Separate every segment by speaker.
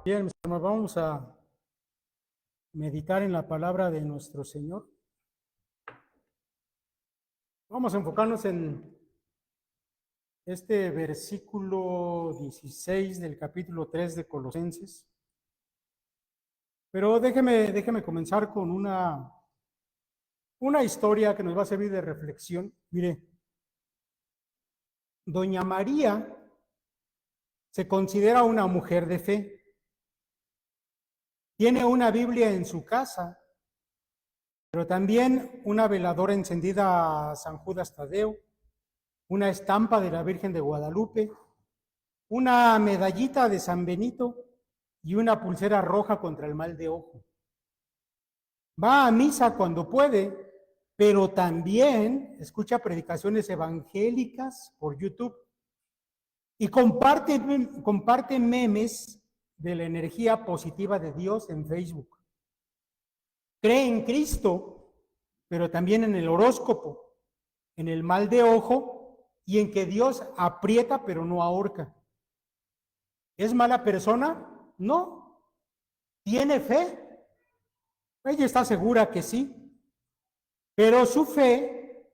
Speaker 1: Bien, mis hermanos, vamos a meditar en la palabra de nuestro Señor. Vamos a enfocarnos en este versículo 16 del capítulo 3 de Colosenses. Pero déjeme comenzar con una historia que nos va a servir de reflexión. Mire, doña María se considera una mujer de fe. Tiene una Biblia en su casa, pero también una veladora encendida a San Judas Tadeo, una estampa de la Virgen de Guadalupe, una medallita de San Benito y una pulsera roja contra el mal de ojo. Va a misa cuando puede, pero también escucha predicaciones evangélicas por YouTube y comparte memes de la energía positiva de Dios en Facebook. Cree en Cristo, pero también en el horóscopo, en el mal de ojo y en que Dios aprieta pero no ahorca. ¿Es mala persona? No. ¿Tiene fe? Ella está segura que sí, pero su fe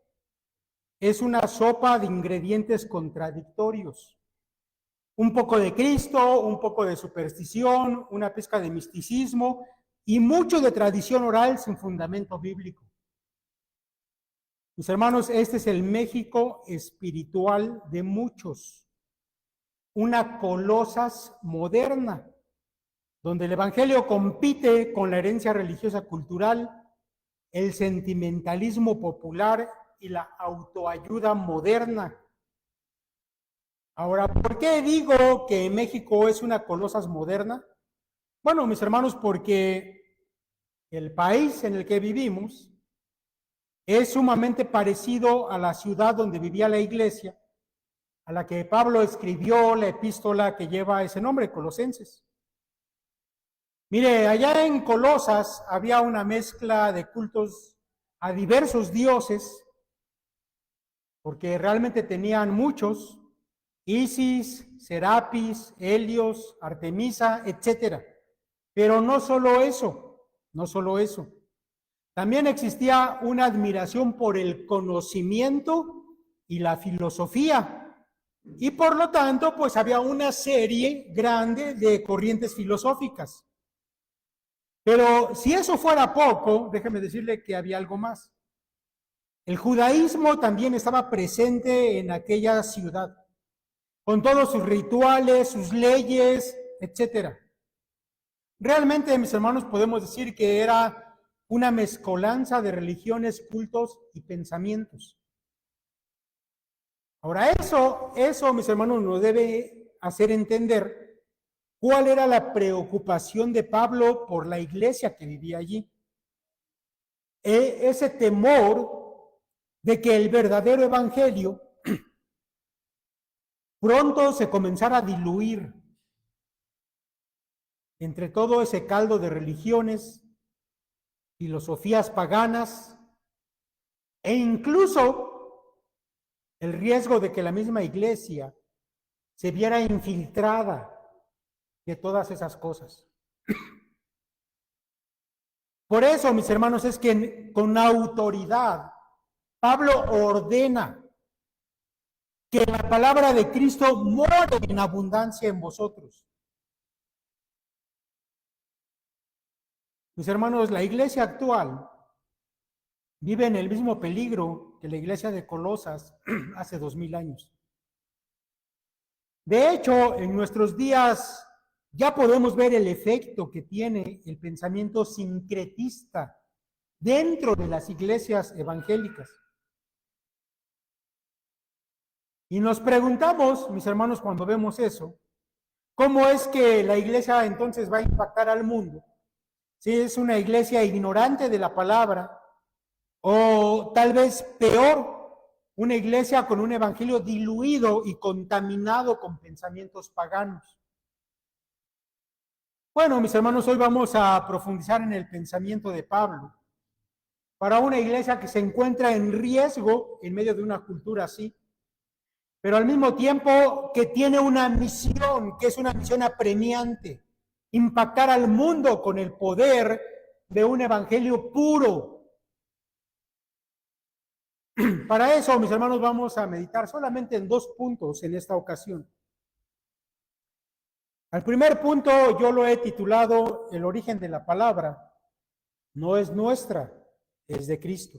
Speaker 1: es una sopa de ingredientes contradictorios. Un poco de Cristo, un poco de superstición, una pizca de misticismo y mucho de tradición oral sin fundamento bíblico. Mis hermanos, este es el México espiritual de muchos. Una colosas moderna, donde el evangelio compite con la herencia religiosa cultural, el sentimentalismo popular y la autoayuda moderna. Ahora, ¿por qué digo que México es una colosas moderna? Bueno, mis hermanos, porque el país en el que vivimos es sumamente parecido a la ciudad donde vivía la iglesia, a la que Pablo escribió la epístola que lleva ese nombre, Colosenses. Mire, allá en Colosas había una mezcla de cultos a diversos dioses, porque realmente tenían muchos: Isis, Serapis, Helios, Artemisa, etcétera. Pero no solo eso. También existía una admiración por el conocimiento y la filosofía. Y por lo tanto, pues había una serie grande de corrientes filosóficas. Pero si eso fuera poco, déjeme decirle que había algo más. El judaísmo también estaba presente en aquella ciudad, con todos sus rituales, sus leyes, etcétera. Realmente, mis hermanos, podemos decir que era una mezcolanza de religiones, cultos y pensamientos. Ahora, eso, mis hermanos, nos debe hacer entender cuál era la preocupación de Pablo por la iglesia que vivía allí. Ese temor de que el verdadero evangelio pronto se comenzara a diluir entre todo ese caldo de religiones, filosofías paganas e incluso el riesgo de que la misma iglesia se viera infiltrada de todas esas cosas. Por eso, mis hermanos, es que con autoridad Pablo ordena que la palabra de Cristo more en abundancia en vosotros. Mis hermanos, la iglesia actual vive en el mismo peligro que la iglesia de Colosas hace 2000 años. De hecho, en nuestros días ya podemos ver el efecto que tiene el pensamiento sincretista dentro de las iglesias evangélicas. Y nos preguntamos, mis hermanos, cuando vemos eso, ¿cómo es que la iglesia entonces va a impactar al mundo? Si es una iglesia ignorante de la palabra, o tal vez peor, una iglesia con un evangelio diluido y contaminado con pensamientos paganos. Bueno, mis hermanos, hoy vamos a profundizar en el pensamiento de Pablo para una iglesia que se encuentra en riesgo en medio de una cultura así. pero al mismo tiempo que tiene una misión, que es una misión apremiante, impactar al mundo con el poder de un evangelio puro. Para eso, mis hermanos, vamos a meditar solamente en 2 puntos en esta ocasión. Al primer punto yo lo he titulado El origen de la palabra. No es nuestra, es de Cristo.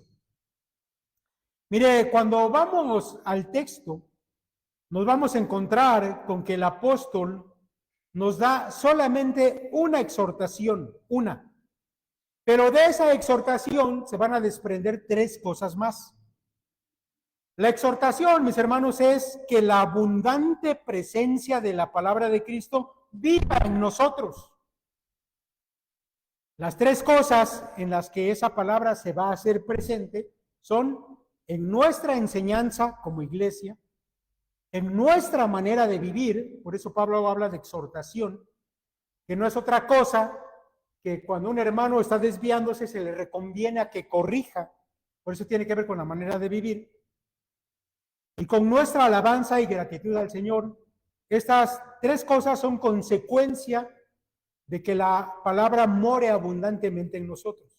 Speaker 1: Mire, cuando vamos al texto, nos vamos a encontrar con que el apóstol nos da solamente una exhortación, una. Pero de esa exhortación se van a desprender 3 cosas más. La exhortación, mis hermanos, es que la abundante presencia de la palabra de Cristo viva en nosotros. Las 3 cosas en las que esa palabra se va a hacer presente son en nuestra enseñanza como iglesia, en nuestra manera de vivir. Por eso Pablo habla de exhortación, que no es otra cosa que cuando un hermano está desviándose se le reconviene a que corrija. Por eso tiene que ver con la manera de vivir. Y con nuestra alabanza y gratitud al Señor. Estas 3 cosas son consecuencia de que la palabra more abundantemente en nosotros.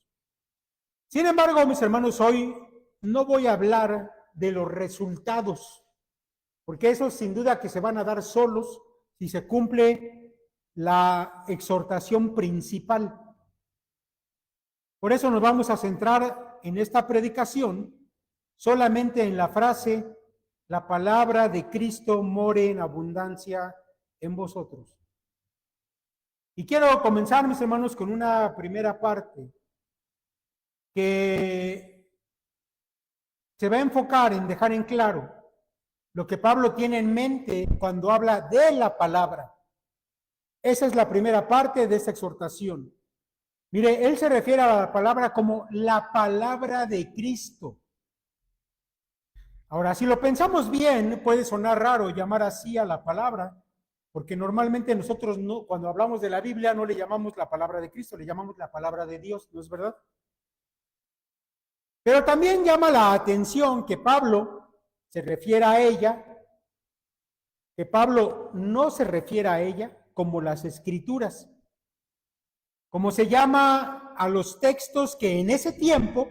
Speaker 1: Sin embargo, mis hermanos, hoy no voy a hablar de los resultados, porque esos sin duda que se van a dar solos si se cumple la exhortación principal. Por eso nos vamos a centrar en esta predicación solamente en la frase: la palabra de Cristo more en abundancia en vosotros. Y quiero comenzar, mis hermanos, con una primera parte que se va a enfocar en dejar en claro lo que Pablo tiene en mente cuando habla de la palabra. Esa es la primera parte de esta exhortación. Mire, él se refiere a la palabra como la palabra de Cristo. Ahora, si lo pensamos bien, puede sonar raro llamar así a la palabra, porque normalmente nosotros no, cuando hablamos de la Biblia no le llamamos la palabra de Cristo, le llamamos la palabra de Dios, ¿no es verdad? Pero también llama la atención que Pablo se refiere a ella, que Pablo no se refiere a ella como las Escrituras, como se llama a los textos que en ese tiempo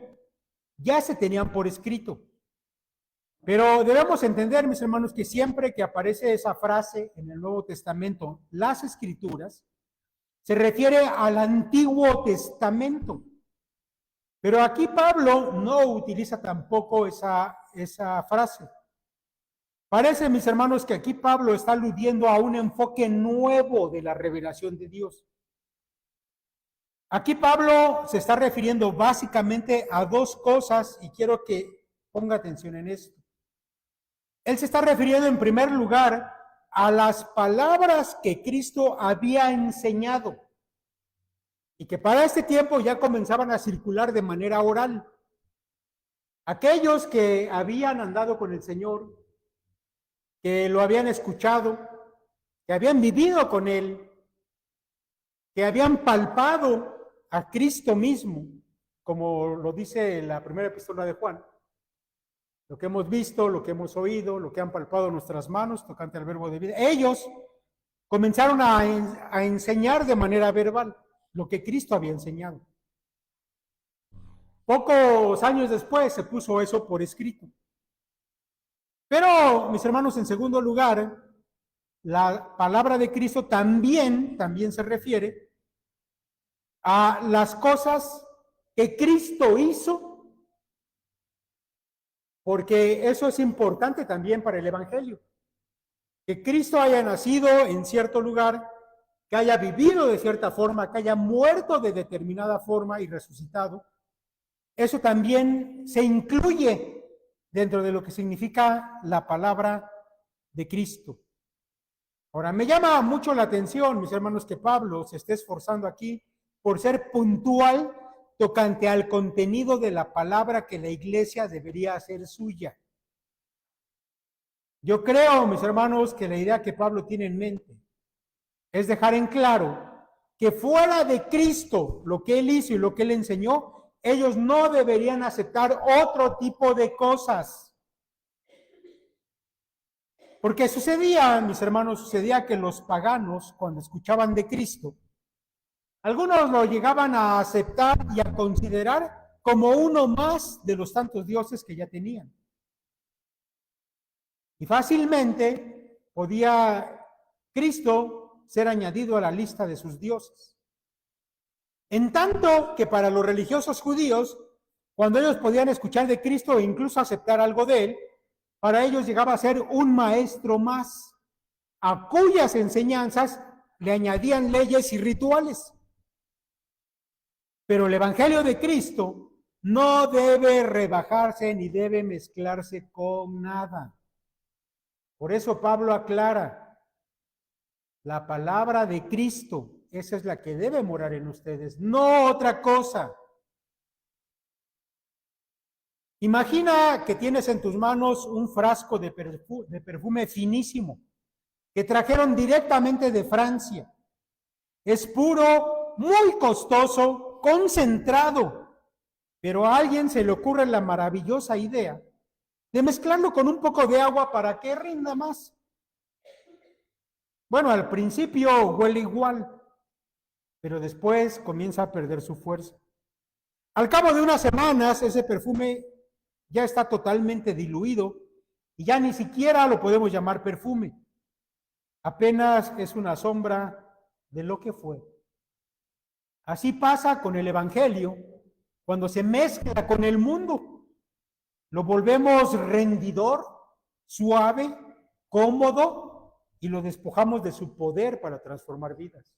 Speaker 1: ya se tenían por escrito. Pero debemos entender, mis hermanos, que siempre que aparece esa frase en el Nuevo Testamento, las Escrituras, se refiere al Antiguo Testamento. Pero aquí Pablo no utiliza tampoco esa frase. Parece, mis hermanos, que aquí Pablo está aludiendo a un enfoque nuevo de la revelación de Dios. Aquí Pablo se está refiriendo básicamente a 2 cosas y quiero que ponga atención en esto. Él se está refiriendo en primer lugar a las palabras que Cristo había enseñado y que para este tiempo ya comenzaban a circular de manera oral. Aquellos que habían andado con el Señor, que lo habían escuchado, que habían vivido con Él, que habían palpado a Cristo mismo, como lo dice la primera epístola de Juan. Lo que hemos visto, lo que hemos oído, lo que han palpado nuestras manos tocante al verbo de vida. Ellos comenzaron a enseñar de manera verbal lo que Cristo había enseñado. Pocos años después se puso eso por escrito. Pero, mis hermanos, en segundo lugar, la palabra de Cristo también se refiere a las cosas que Cristo hizo, porque eso es importante también para el Evangelio. Que Cristo haya nacido en cierto lugar, que haya vivido de cierta forma, que haya muerto de determinada forma y resucitado, eso también se incluye dentro de lo que significa la palabra de Cristo. Ahora, me llama mucho la atención, mis hermanos, que Pablo se esté esforzando aquí por ser puntual tocante al contenido de la palabra que la iglesia debería hacer suya. Yo creo, mis hermanos, que la idea que Pablo tiene en mente es dejar en claro que fuera de Cristo, lo que él hizo y lo que él enseñó, ellos no deberían aceptar otro tipo de cosas. Porque sucedía, mis hermanos, sucedía que los paganos, cuando escuchaban de Cristo, algunos lo llegaban a aceptar y a considerar como uno más de los tantos dioses que ya tenían. Y fácilmente podía Cristo ser añadido a la lista de sus dioses. En tanto que para los religiosos judíos, cuando ellos podían escuchar de Cristo e incluso aceptar algo de él, para ellos llegaba a ser un maestro más, a cuyas enseñanzas le añadían leyes y rituales. Pero el Evangelio de Cristo no debe rebajarse ni debe mezclarse con nada. Por eso Pablo aclara, la palabra de Cristo, esa es la que debe morar en ustedes, no otra cosa. Imagina que tienes en tus manos un frasco de perfume finísimo que trajeron directamente de Francia. Es puro, muy costoso, concentrado, pero a alguien se le ocurre la maravillosa idea de mezclarlo con un poco de agua para que rinda más. Bueno, al principio huele igual, pero después comienza a perder su fuerza. Al cabo de unas semanas, ese perfume ya está totalmente diluido y ya ni siquiera lo podemos llamar perfume. Apenas es una sombra de lo que fue. Así pasa con el Evangelio cuando se mezcla con el mundo. Lo volvemos rendidor, suave, cómodo y lo despojamos de su poder para transformar vidas.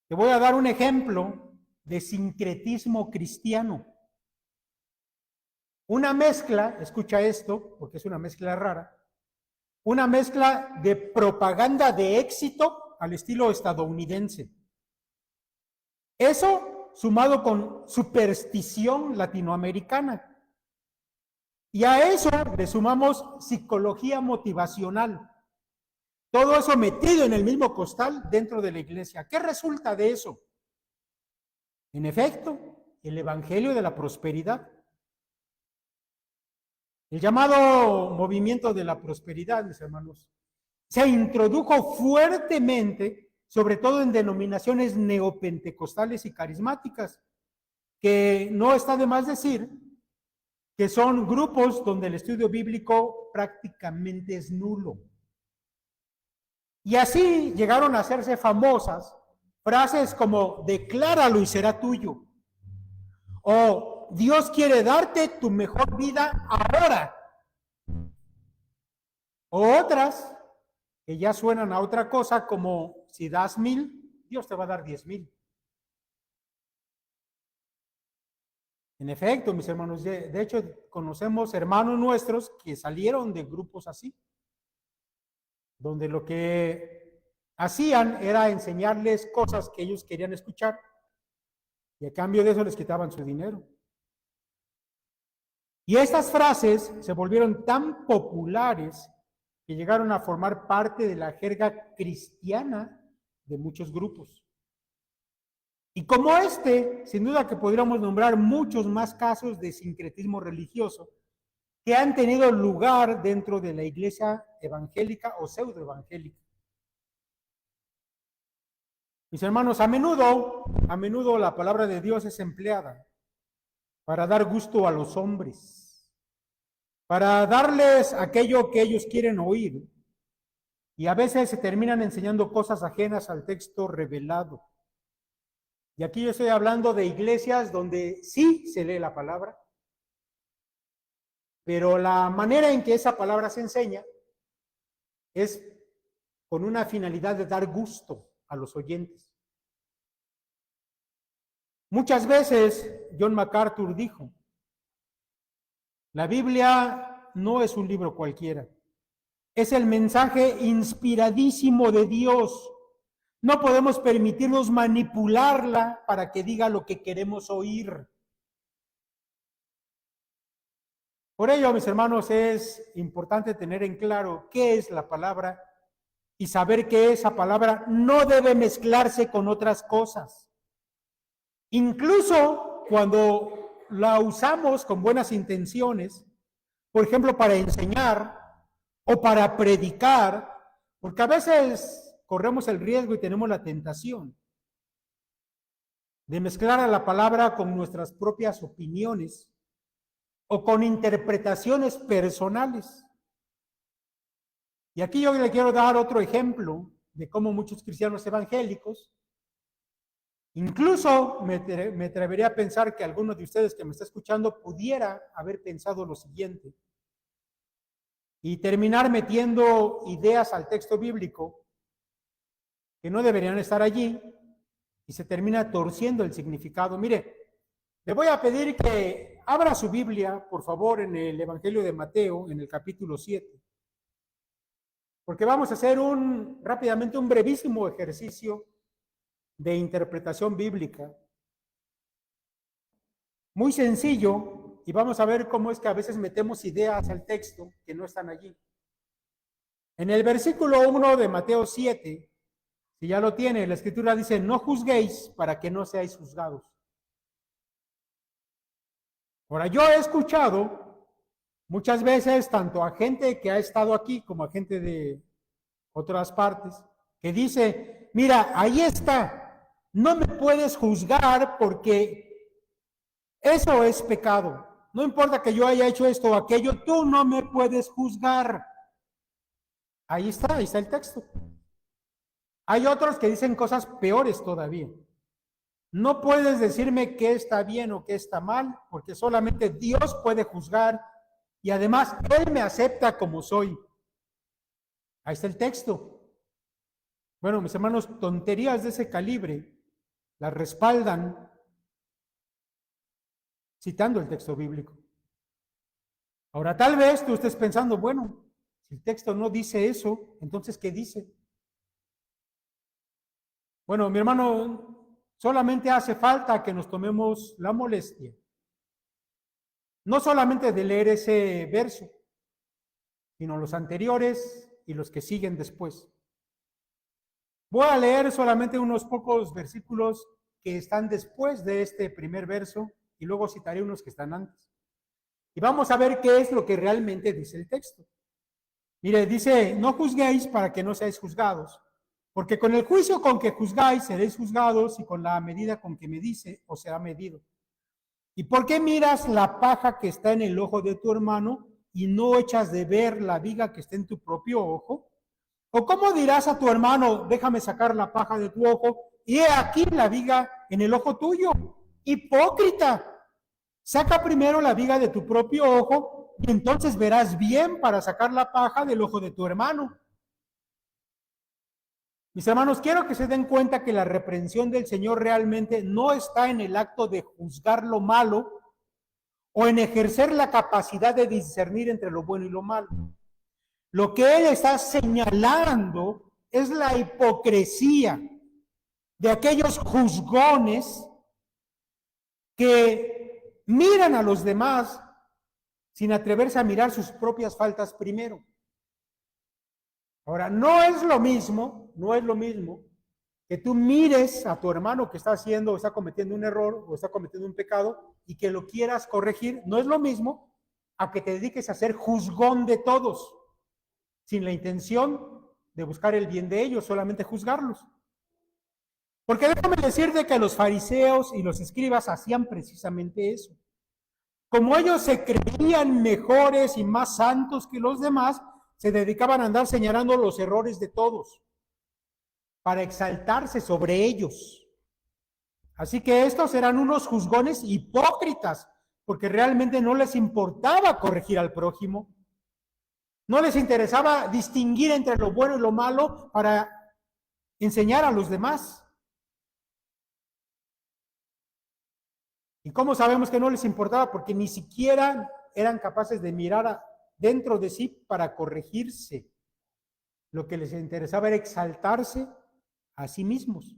Speaker 1: Te voy a dar un ejemplo de sincretismo cristiano. Una mezcla, escucha esto, porque es una mezcla rara, una mezcla de propaganda de éxito al estilo estadounidense. Eso sumado con superstición latinoamericana. Y a eso le sumamos psicología motivacional. Todo eso metido en el mismo costal dentro de la iglesia. ¿Qué resulta de eso? En efecto, el evangelio de la prosperidad. El llamado movimiento de la prosperidad, mis hermanos, se introdujo fuertemente, sobre todo en denominaciones neopentecostales y carismáticas, que no está de más decir que son grupos donde el estudio bíblico prácticamente es nulo. Y así llegaron a hacerse famosas frases como decláralo y será tuyo, o Dios quiere darte tu mejor vida ahora, o otras que ya suenan a otra cosa como si das 1,000, Dios te va a dar 10,000. En efecto, mis hermanos, de hecho conocemos hermanos nuestros que salieron de grupos así, donde lo que hacían era enseñarles cosas que ellos querían escuchar y a cambio de eso les quitaban su dinero. Y estas frases se volvieron tan populares que llegaron a formar parte de la jerga cristiana de muchos grupos. Y como sin duda que podríamos nombrar muchos más casos de sincretismo religioso que han tenido lugar dentro de la iglesia evangélica o pseudoevangélica. Mis hermanos, a menudo la palabra de Dios es empleada para dar gusto a los hombres, para darles aquello que ellos quieren oír, y a veces se terminan enseñando cosas ajenas al texto revelado. Y aquí yo estoy hablando de iglesias donde sí se lee la palabra, pero la manera en que esa palabra se enseña es con una finalidad de dar gusto a los oyentes. Muchas veces John MacArthur dijo, la Biblia no es un libro cualquiera, es el mensaje inspiradísimo de Dios. No podemos permitirnos manipularla para que diga lo que queremos oír. Por ello, mis hermanos, es importante tener en claro qué es la palabra y saber que esa palabra no debe mezclarse con otras cosas. Incluso cuando la usamos con buenas intenciones, por ejemplo, para enseñar, o para predicar, porque a veces corremos el riesgo y tenemos la tentación de mezclar a la palabra con nuestras propias opiniones o con interpretaciones personales. Y aquí yo le quiero dar otro ejemplo de cómo muchos cristianos evangélicos, incluso me atrevería a pensar que alguno de ustedes que me está escuchando pudiera haber pensado lo siguiente y terminar metiendo ideas al texto bíblico que no deberían estar allí y se termina torciendo el significado. Mire, le voy a pedir que abra su Biblia, por favor, en el Evangelio de Mateo, en el capítulo 7, porque vamos a hacer rápidamente un brevísimo ejercicio de interpretación bíblica. Muy sencillo, y vamos a ver cómo es que a veces metemos ideas al texto que no están allí. En el versículo 1 de Mateo 7, si ya lo tiene, la escritura dice, no juzguéis para que no seáis juzgados. Ahora, yo he escuchado muchas veces, tanto a gente que ha estado aquí como a gente de otras partes, que dice, mira, ahí está, no me puedes juzgar porque eso es pecado. No importa que yo haya hecho esto o aquello, tú no me puedes juzgar. Ahí está el texto. Hay otros que dicen cosas peores todavía. No puedes decirme qué está bien o qué está mal, porque solamente Dios puede juzgar y además Él me acepta como soy. Ahí está el texto. Bueno, mis hermanos, tonterías de ese calibre las respaldan citando el texto bíblico. Ahora, tal vez tú estés pensando, bueno, si el texto no dice eso, entonces, ¿qué dice? Bueno, mi hermano, solamente hace falta que nos tomemos la molestia, no solamente de leer ese verso, sino los anteriores y los que siguen después. Voy a leer solamente unos pocos versículos que están después de este primer verso y luego citaré unos que están antes. Y vamos a ver qué es lo que realmente dice el texto. Mire, dice, no juzguéis para que no seáis juzgados, porque con el juicio con que juzgáis seréis juzgados y con la medida con que medise os será medido. ¿Y por qué miras la paja que está en el ojo de tu hermano y no echas de ver la viga que está en tu propio ojo? ¿O cómo dirás a tu hermano, déjame sacar la paja de tu ojo y he aquí la viga en el ojo tuyo? Hipócrita, saca primero la viga de tu propio ojo y entonces verás bien para sacar la paja del ojo de tu hermano. Mis hermanos, quiero que se den cuenta que la reprensión del Señor realmente no está en el acto de juzgar lo malo o en ejercer la capacidad de discernir entre lo bueno y lo malo. Lo que Él está señalando es la hipocresía de aquellos juzgones que miran a los demás sin atreverse a mirar sus propias faltas primero. Ahora, no es lo mismo que tú mires a tu hermano que está haciendo o está cometiendo un error o está cometiendo un pecado y que lo quieras corregir. No es lo mismo a que te dediques a ser juzgón de todos, sin la intención de buscar el bien de ellos, solamente juzgarlos. Porque déjame decirte que los fariseos y los escribas hacían precisamente eso. Como ellos se creían mejores y más santos que los demás, se dedicaban a andar señalando los errores de todos para exaltarse sobre ellos. Así que estos eran unos juzgones hipócritas, porque realmente no les importaba corregir al prójimo, no les interesaba distinguir entre lo bueno y lo malo para enseñar a los demás. ¿Y cómo sabemos que no les importaba? Porque ni siquiera eran capaces de mirar dentro de sí para corregirse. Lo que les interesaba era exaltarse a sí mismos.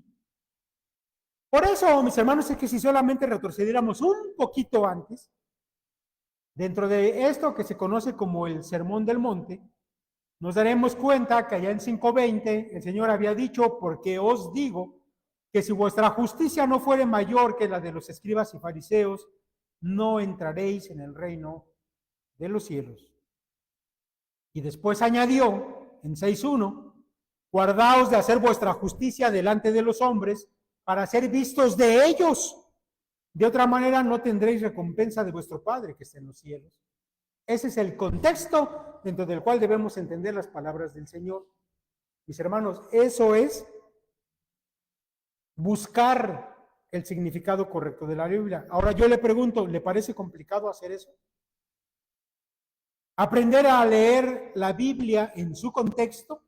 Speaker 1: Por eso, mis hermanos, es que si solamente retrocediéramos un poquito antes, dentro de esto que se conoce como el Sermón del Monte, nos daremos cuenta que allá en 5:20 el Señor había dicho, porque os digo que si vuestra justicia no fuere mayor que la de los escribas y fariseos, no entraréis en el reino de los cielos. Y después añadió en 6:1, guardaos de hacer vuestra justicia delante de los hombres para ser vistos de ellos. De otra manera no tendréis recompensa de vuestro Padre que está en los cielos. Ese es el contexto dentro del cual debemos entender las palabras del Señor. Mis hermanos, eso es buscar el significado correcto de la Biblia. Ahora yo le pregunto, ¿le parece complicado hacer eso? Aprender a leer la Biblia en su contexto.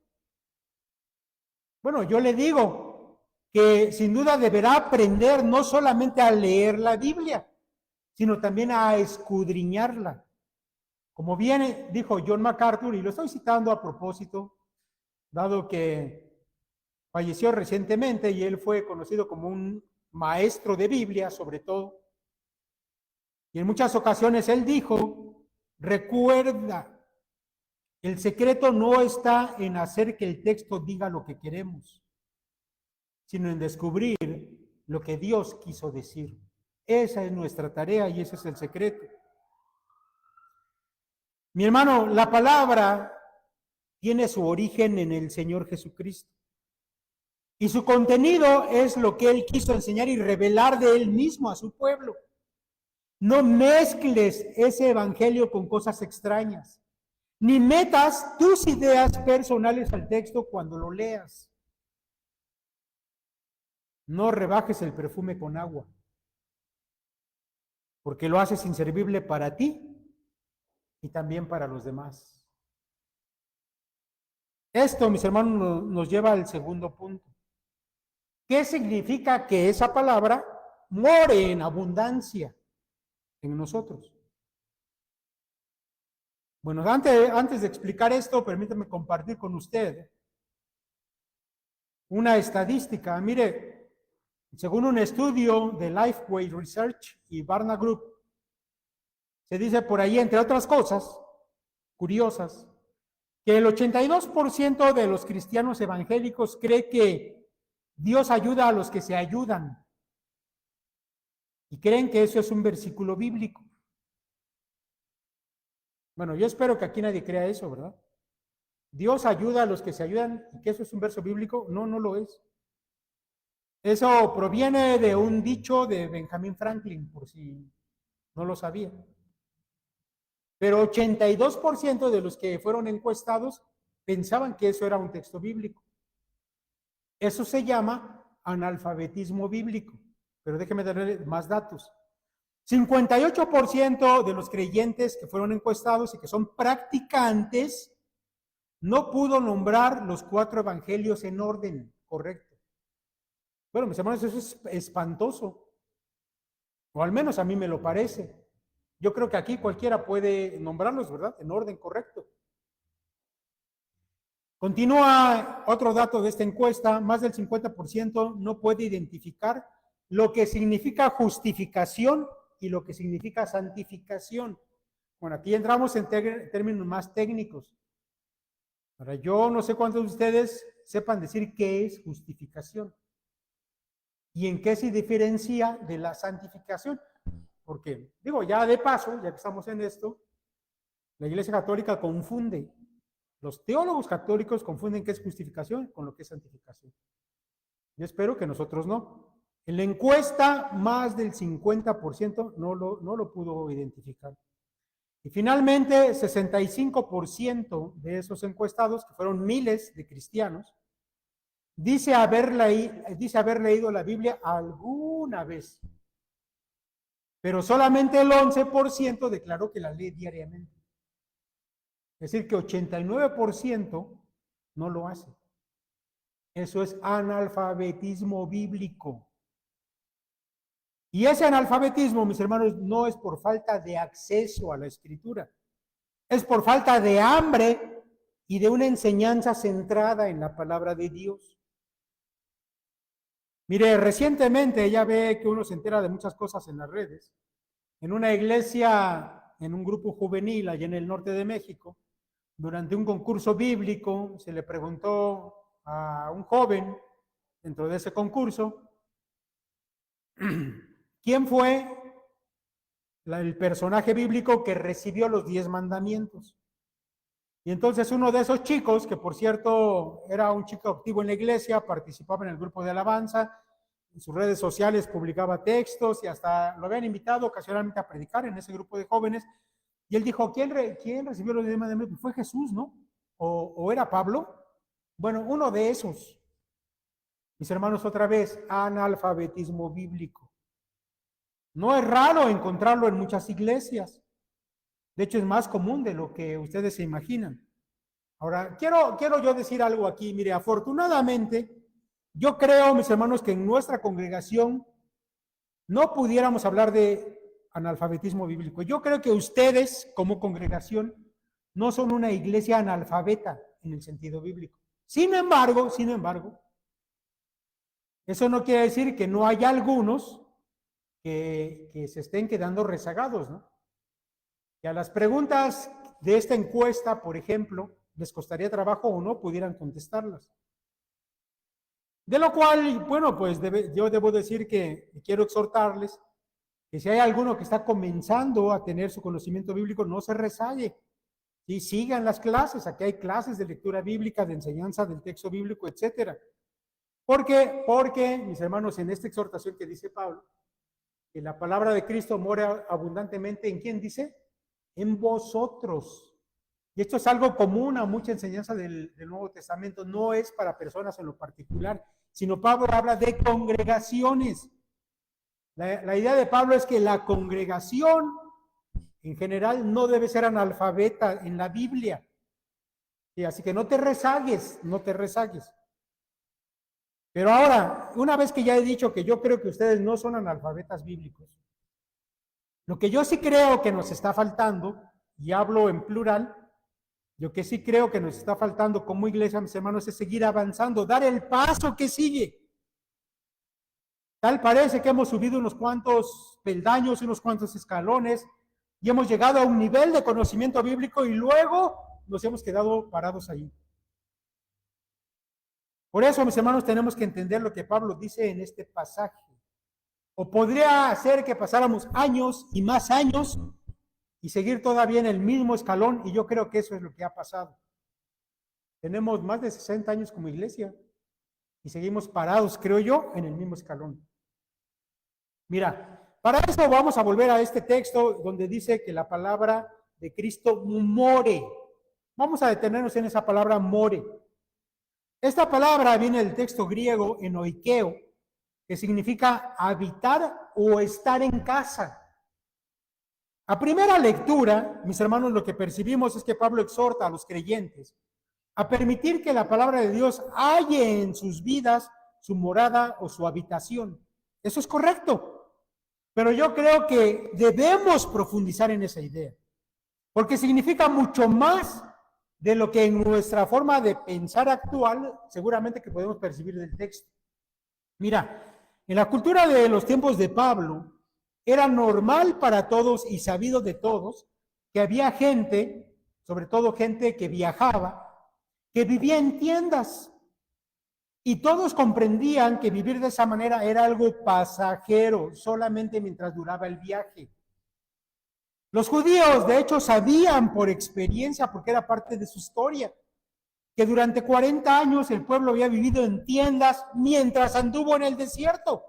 Speaker 1: Bueno, yo le digo que sin duda deberá aprender no solamente a leer la Biblia, sino también a escudriñarla. Como bien dijo John MacArthur, y lo estoy citando a propósito, dado que falleció recientemente y él fue conocido como un maestro de Biblia, sobre todo. Y en muchas ocasiones él dijo, recuerda, el secreto no está en hacer que el texto diga lo que queremos, sino en descubrir lo que Dios quiso decir. Esa es nuestra tarea y ese es el secreto. Mi hermano, la palabra tiene su origen en el Señor Jesucristo. Y su contenido es lo que Él quiso enseñar y revelar de Él mismo a su pueblo. No mezcles ese evangelio con cosas extrañas, ni metas tus ideas personales al texto cuando lo leas. No rebajes el perfume con agua, porque lo haces inservible para ti y también para los demás. Esto, mis hermanos, nos lleva al segundo punto. ¿Qué significa que esa palabra more en abundancia en nosotros? Bueno, antes de explicar esto, permítame compartir con usted una estadística. Mire, según un estudio de Lifeway Research y Barna Group, se dice por ahí, entre otras cosas curiosas, que el 82% de los cristianos evangélicos cree que Dios ayuda a los que se ayudan. Y creen que eso es un versículo bíblico. Bueno, yo espero que aquí nadie crea eso, ¿verdad? Dios ayuda a los que se ayudan y que eso es un verso bíblico. No, no lo es. Eso proviene de un dicho de Benjamin Franklin, por si no lo sabía. Pero 82% de los que fueron encuestados pensaban que eso era un texto bíblico. Eso se llama analfabetismo bíblico. Pero déjeme darle más datos. 58% de los creyentes que fueron encuestados y que son practicantes no pudo nombrar los 4 evangelios en orden correcto. Bueno, mis hermanos, eso es espantoso. O al menos a mí me lo parece. Yo creo que aquí cualquiera puede nombrarlos, ¿verdad? En orden correcto. Continúa otro dato de esta encuesta, más del 50% no puede identificar lo que significa justificación y lo que significa santificación. Bueno, aquí entramos en términos más técnicos. Ahora, yo no sé cuántos de ustedes sepan decir qué es justificación y en qué se diferencia de la santificación. Porque, digo, ya de paso, ya que estamos en esto, la Iglesia Católica confunde. Los teólogos católicos confunden qué es justificación con lo que es santificación. Yo espero que nosotros no. En la encuesta, más del 50% no lo pudo identificar. Y finalmente, 65% de esos encuestados, que fueron miles de cristianos, dice haber leído la Biblia alguna vez. Pero solamente el 11% declaró que la lee diariamente. Es decir, que 89% no lo hace. Eso es analfabetismo bíblico. Y ese analfabetismo, mis hermanos, no es por falta de acceso a la Escritura. Es por falta de hambre y de una enseñanza centrada en la palabra de Dios. Mire, recientemente ya ve que uno se entera de muchas cosas en las redes. En una iglesia, en un grupo juvenil allá en el norte de México, durante un concurso bíblico, se le preguntó a un joven dentro de ese concurso, ¿quién fue el personaje bíblico que recibió los 10 mandamientos? Y entonces uno de esos chicos, que por cierto era un chico activo en la iglesia, participaba en el grupo de alabanza, en sus redes sociales publicaba textos y hasta lo habían invitado ocasionalmente a predicar en ese grupo de jóvenes. Y él dijo, ¿quién recibió los diezmos de mí? Pues fue Jesús, ¿no? ¿O era Pablo? Bueno, uno de esos. Mis hermanos, otra vez, analfabetismo bíblico. No es raro encontrarlo en muchas iglesias. De hecho, es más común de lo que ustedes se imaginan. Ahora, quiero yo decir algo aquí. Mire, afortunadamente, yo creo, mis hermanos, que en nuestra congregación no pudiéramos hablar de analfabetismo bíblico. Yo creo que ustedes, como congregación, no son una iglesia analfabeta en el sentido bíblico. Sin embargo, eso no quiere decir que no haya algunos que se estén quedando rezagados, ¿no? Y a las preguntas de esta encuesta, por ejemplo, les costaría trabajo o no pudieran contestarlas. De lo cual, bueno, pues yo debo decir que quiero exhortarles que si hay alguno que está comenzando a tener su conocimiento bíblico, no se rezague. Y sigan las clases. Aquí hay clases de lectura bíblica, de enseñanza del texto bíblico, etcétera. Porque, mis hermanos, en esta exhortación que dice Pablo, que la palabra de Cristo mora abundantemente, ¿en quién dice? En vosotros. Y esto es algo común a mucha enseñanza del Nuevo Testamento, no es para personas en lo particular, sino Pablo habla de congregaciones. La idea de Pablo es que la congregación en general no debe ser analfabeta en la Biblia. Sí, así que no te rezagues. Pero ahora, una vez que ya he dicho que yo creo que ustedes no son analfabetas bíblicos, lo que yo sí creo que nos está faltando, y hablo en plural, yo que sí creo que nos está faltando como iglesia, mis hermanos, es seguir avanzando, dar el paso que sigue. Tal parece que hemos subido unos cuantos peldaños, unos cuantos escalones, y hemos llegado a un nivel de conocimiento bíblico y luego nos hemos quedado parados ahí. Por eso, mis hermanos, tenemos que entender lo que Pablo dice en este pasaje. O podría ser que pasáramos años y más años y seguir todavía en el mismo escalón, y yo creo que eso es lo que ha pasado. Tenemos más de 60 años como iglesia y seguimos parados, creo yo, en el mismo escalón. Mira, para eso vamos a volver a este texto donde dice que la palabra de Cristo more. Vamos a detenernos en esa palabra more. Esta palabra viene del texto griego enoikeo, que significa habitar o estar en casa. A primera lectura, mis hermanos, lo que percibimos es que Pablo exhorta a los creyentes a permitir que la palabra de Dios halle en sus vidas su morada o su habitación. Eso es correcto, pero yo creo que debemos profundizar en esa idea, porque significa mucho más de lo que en nuestra forma de pensar actual seguramente que podemos percibir del texto. Mira, en la cultura de los tiempos de Pablo, era normal para todos y sabido de todos que había gente, sobre todo gente que viajaba, que vivía en tiendas. Y todos comprendían que vivir de esa manera era algo pasajero, solamente mientras duraba el viaje. Los judíos, de hecho, sabían por experiencia, porque era parte de su historia, que durante 40 años el pueblo había vivido en tiendas mientras anduvo en el desierto.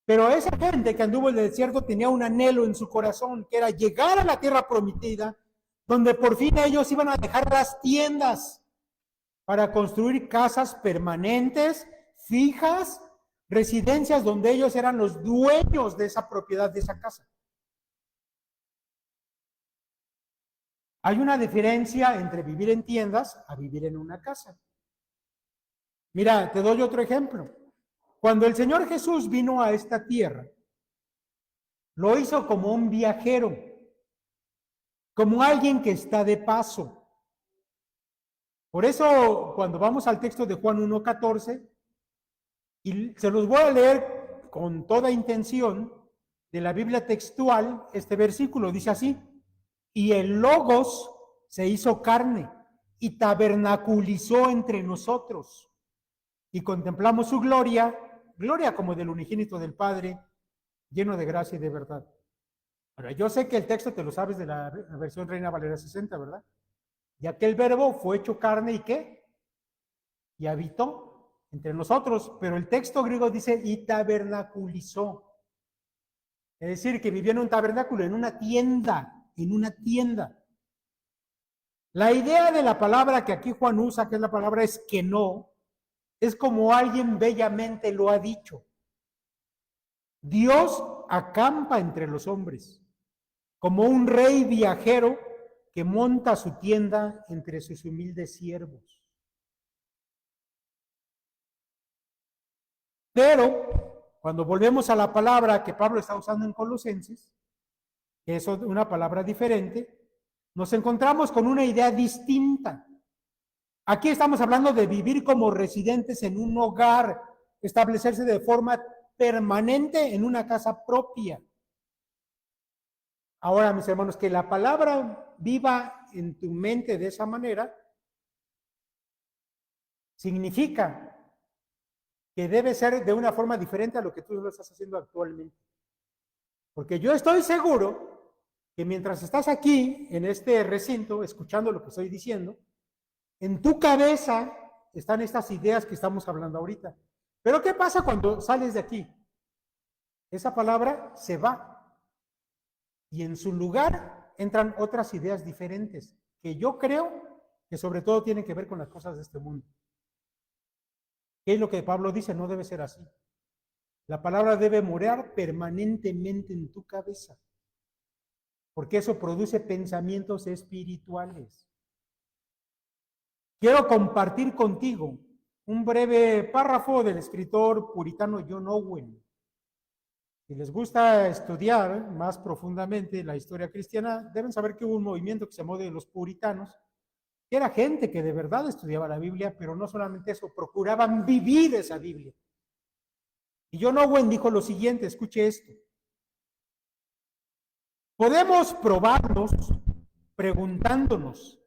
Speaker 1: Pero esa gente que anduvo en el desierto tenía un anhelo en su corazón, que era llegar a la tierra prometida, donde por fin ellos iban a dejar las tiendas para construir casas permanentes, fijas, residencias donde ellos eran los dueños de esa propiedad, de esa casa. Hay una diferencia entre vivir en tiendas a vivir en una casa. Mira, te doy otro ejemplo. Cuando el Señor Jesús vino a esta tierra, lo hizo como un viajero, como alguien que está de paso. Por eso, cuando vamos al texto de Juan 1:14, y se los voy a leer con toda intención de la Biblia textual, este versículo dice así: y el Logos se hizo carne y tabernaculizó entre nosotros, y contemplamos su gloria como del unigénito del Padre, lleno de gracia y de verdad. Ahora, yo sé que el texto te lo sabes de la versión Reina Valera 60, ¿verdad? Y aquel verbo fue hecho carne y ¿qué? Y habitó entre nosotros. Pero el texto griego dice y tabernaculizó. Es decir, que vivió en un tabernáculo, en una tienda, en una tienda. La idea de la palabra que aquí Juan usa, que es la palabra es que no, es como alguien bellamente lo ha dicho. Dios acampa entre los hombres, como un rey viajero que monta su tienda entre sus humildes siervos. Pero cuando volvemos a la palabra que Pablo está usando en Colosenses, que es una palabra diferente, nos encontramos con una idea distinta. Aquí estamos hablando de vivir como residentes en un hogar, establecerse de forma permanente en una casa propia. Ahora, mis hermanos, que la palabra viva en tu mente de esa manera, significa que debe ser de una forma diferente a lo que tú lo estás haciendo actualmente. Porque yo estoy seguro que mientras estás aquí, en este recinto, escuchando lo que estoy diciendo, en tu cabeza están estas ideas que estamos hablando ahorita. Pero ¿qué pasa cuando sales de aquí? Esa palabra se va. Y en su lugar entran otras ideas diferentes, que yo creo que sobre todo tienen que ver con las cosas de este mundo. ¿Qué es lo que Pablo dice? No debe ser así. La palabra debe morar permanentemente en tu cabeza, porque eso produce pensamientos espirituales. Quiero compartir contigo un breve párrafo del escritor puritano John Owen. Si les gusta estudiar más profundamente la historia cristiana, deben saber que hubo un movimiento que se llamó de los puritanos, que era gente que de verdad estudiaba la Biblia, pero no solamente eso, procuraban vivir esa Biblia. Y John Owen dijo lo siguiente, escuche esto. Podemos probarnos preguntándonos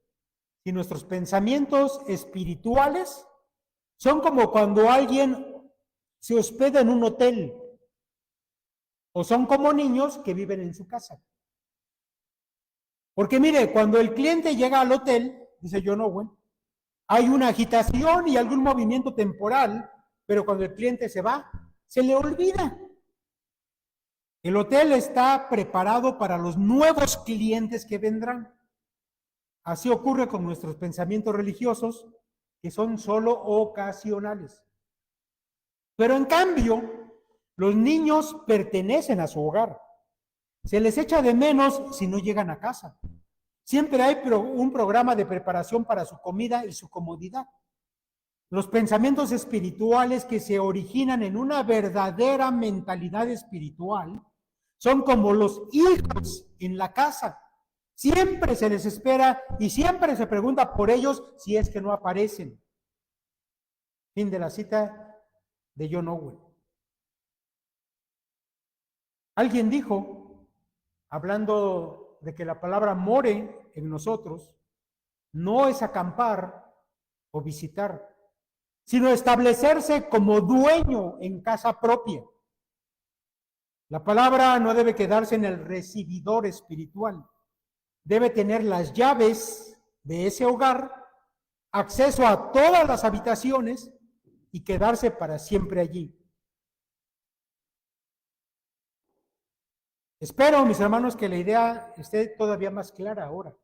Speaker 1: si nuestros pensamientos espirituales son como cuando alguien se hospeda en un hotel o son como niños que viven en su casa. Porque mire, cuando el cliente llega al hotel, dice John Owen, hay una agitación y algún movimiento temporal, pero cuando el cliente se va, se le olvida. El hotel está preparado para los nuevos clientes que vendrán. Así ocurre con nuestros pensamientos religiosos, que son solo ocasionales. Pero en cambio, los niños pertenecen a su hogar. Se les echa de menos si no llegan a casa. Siempre hay un programa de preparación para su comida y su comodidad. Los pensamientos espirituales que se originan en una verdadera mentalidad espiritual son como los hijos en la casa. Siempre se les espera y siempre se pregunta por ellos si es que no aparecen. Fin de la cita de John Owen. Alguien dijo, hablando de que la palabra more en nosotros, no es acampar o visitar, sino establecerse como dueño en casa propia. La palabra no debe quedarse en el recibidor espiritual. Debe tener las llaves de ese hogar, acceso a todas las habitaciones y quedarse para siempre allí. Espero, mis hermanos, que la idea esté todavía más clara ahora.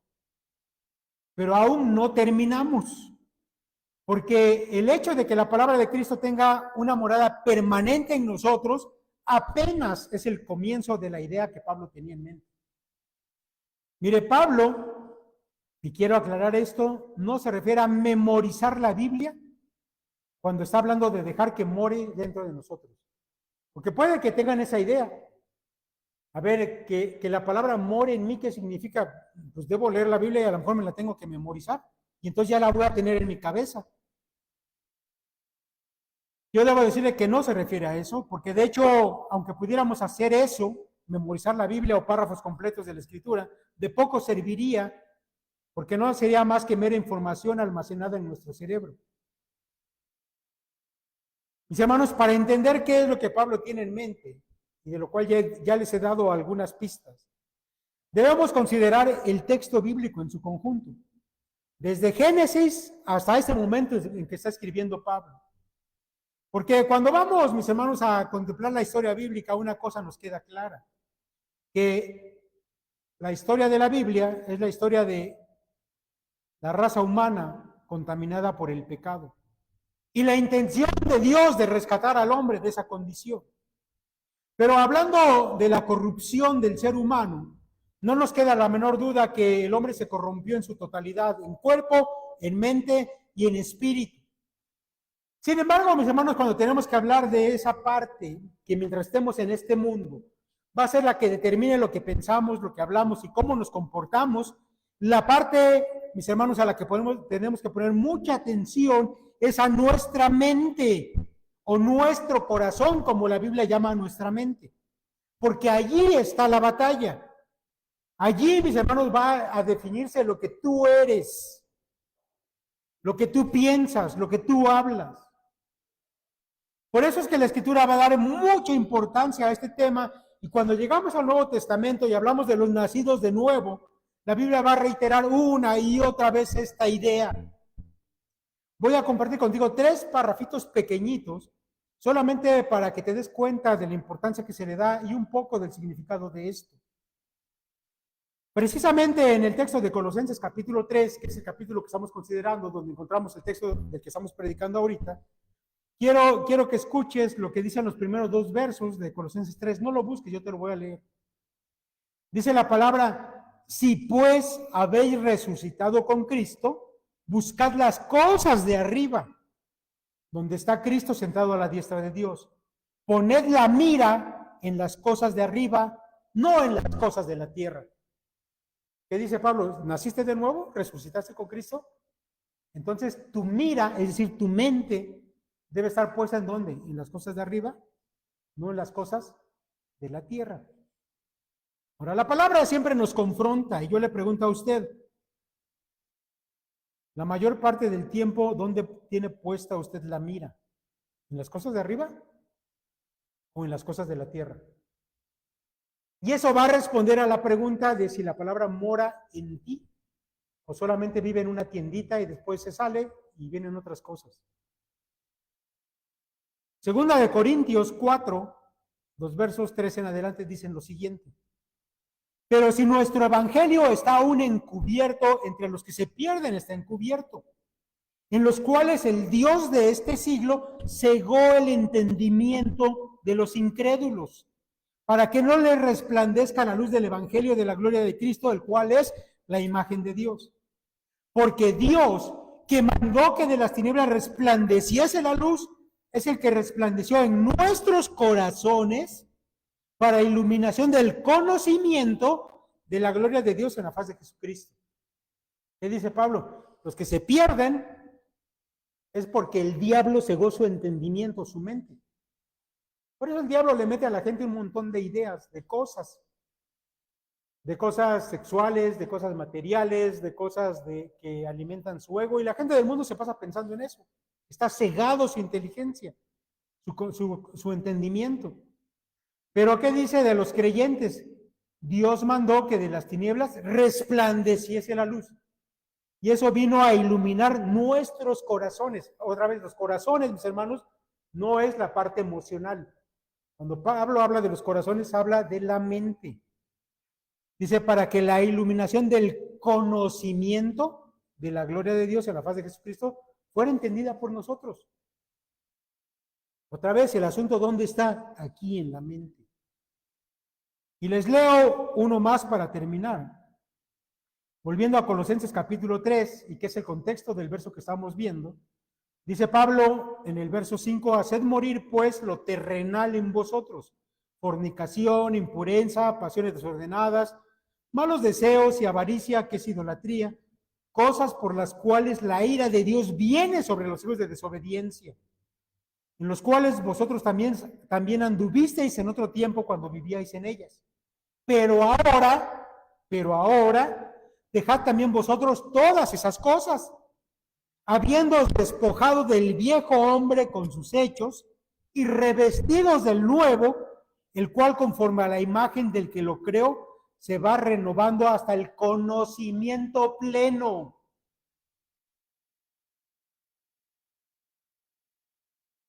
Speaker 1: Pero aún no terminamos. Porque el hecho de que la palabra de Cristo tenga una morada permanente en nosotros apenas es el comienzo de la idea que Pablo tenía en mente. Mire, Pablo, y quiero aclarar esto, no se refiere a memorizar la Biblia cuando está hablando de dejar que more dentro de nosotros. Porque puede que tengan esa idea. A ver, que la palabra more en mí, ¿qué significa? Pues debo leer la Biblia y a lo mejor me la tengo que memorizar. Y entonces ya la voy a tener en mi cabeza. Yo debo decirle que no se refiere a eso, porque de hecho, aunque pudiéramos hacer eso, memorizar la Biblia o párrafos completos de la Escritura, de poco serviría, porque no sería más que mera información almacenada en nuestro cerebro. Mis hermanos, para entender qué es lo que Pablo tiene en mente, y de lo cual ya les he dado algunas pistas, debemos considerar el texto bíblico en su conjunto. desde Génesis hasta ese momento en que está escribiendo Pablo. Porque cuando vamos, mis hermanos, a contemplar la historia bíblica, una cosa nos queda clara, que la historia de la Biblia es la historia de la raza humana contaminada por el pecado y la intención de Dios de rescatar al hombre de esa condición. Pero hablando de la corrupción del ser humano, no nos queda la menor duda que el hombre se corrompió en su totalidad, en cuerpo, en mente y en espíritu. Sin embargo, mis hermanos, cuando tenemos que hablar de esa parte que mientras estemos en este mundo, va a ser la que determine lo que pensamos, lo que hablamos y cómo nos comportamos, la parte, mis hermanos, a la que tenemos que poner mucha atención es a nuestra mente o nuestro corazón, como la Biblia llama a nuestra mente. Porque allí está la batalla. Allí, mis hermanos, va a definirse lo que tú eres, lo que tú piensas, lo que tú hablas. Por eso es que la Escritura va a dar mucha importancia a este tema, y cuando llegamos al Nuevo Testamento y hablamos de los nacidos de nuevo, la Biblia va a reiterar una y otra vez esta idea. Voy a compartir contigo 3 parrafitos pequeñitos, solamente para que te des cuenta de la importancia que se le da y un poco del significado de esto. Precisamente en el texto de Colosenses capítulo 3, que es el capítulo que estamos considerando, donde encontramos el texto del que estamos predicando ahorita, quiero que escuches lo que dicen los primeros 2 versos de Colosenses 3. No lo busques, yo te lo voy a leer. Dice la palabra: si pues habéis resucitado con Cristo, buscad las cosas de arriba, donde está Cristo sentado a la diestra de Dios. Poned la mira en las cosas de arriba, no en las cosas de la tierra. ¿Qué dice Pablo? ¿Naciste de nuevo? ¿Resucitaste con Cristo? Entonces tu mira, es decir, tu mente, debe estar puesta ¿en dónde? En las cosas de arriba, no en las cosas de la tierra. Ahora, la palabra siempre nos confronta, y yo le pregunto a usted, la mayor parte del tiempo, ¿dónde tiene puesta usted la mira? ¿En las cosas de arriba o en las cosas de la tierra? Y eso va a responder a la pregunta de si la palabra mora en ti o solamente vive en una tiendita y después se sale y vienen otras cosas. Segunda de Corintios 4, los versos 3 en adelante dicen lo siguiente: pero si nuestro evangelio está aún encubierto, entre los que se pierden está encubierto, en los cuales el Dios de este siglo cegó el entendimiento de los incrédulos, para que no les resplandezca la luz del evangelio de la gloria de Cristo, el cual es la imagen de Dios. Porque Dios, que mandó que de las tinieblas resplandeciese la luz, es el que resplandeció en nuestros corazones para iluminación del conocimiento de la gloria de Dios en la faz de Jesucristo. ¿Qué dice Pablo? Los que se pierden es porque el diablo cegó su entendimiento, su mente. Por eso el diablo le mete a la gente un montón de ideas, de cosas sexuales, de cosas materiales, de cosas que alimentan su ego, y la gente del mundo se pasa pensando en eso. Está cegado su inteligencia, su entendimiento. Pero ¿qué dice de los creyentes? Dios mandó que de las tinieblas resplandeciese la luz. Y eso vino a iluminar nuestros corazones. Otra vez, los corazones, mis hermanos, no es la parte emocional. Cuando Pablo habla de los corazones, habla de la mente. Dice, para que la iluminación del conocimiento de la gloria de Dios en la faz de Jesucristo fuera entendida por nosotros. Otra vez, el asunto, ¿dónde está? Aquí en la mente. Y les leo uno más para terminar. Volviendo a Colosenses capítulo 3, y que es el contexto del verso que estamos viendo, dice Pablo en el verso 5, haced morir pues lo terrenal en vosotros, fornicación, impureza, pasiones desordenadas, malos deseos y avaricia, que es idolatría, cosas por las cuales la ira de Dios viene sobre los hijos de desobediencia, en los cuales vosotros también anduvisteis en otro tiempo cuando vivíais en ellas. Pero ahora, dejad también vosotros todas esas cosas, habiéndoos despojado del viejo hombre con sus hechos y revestidos del nuevo, el cual conforme a la imagen del que lo creó, se va renovando hasta el conocimiento pleno.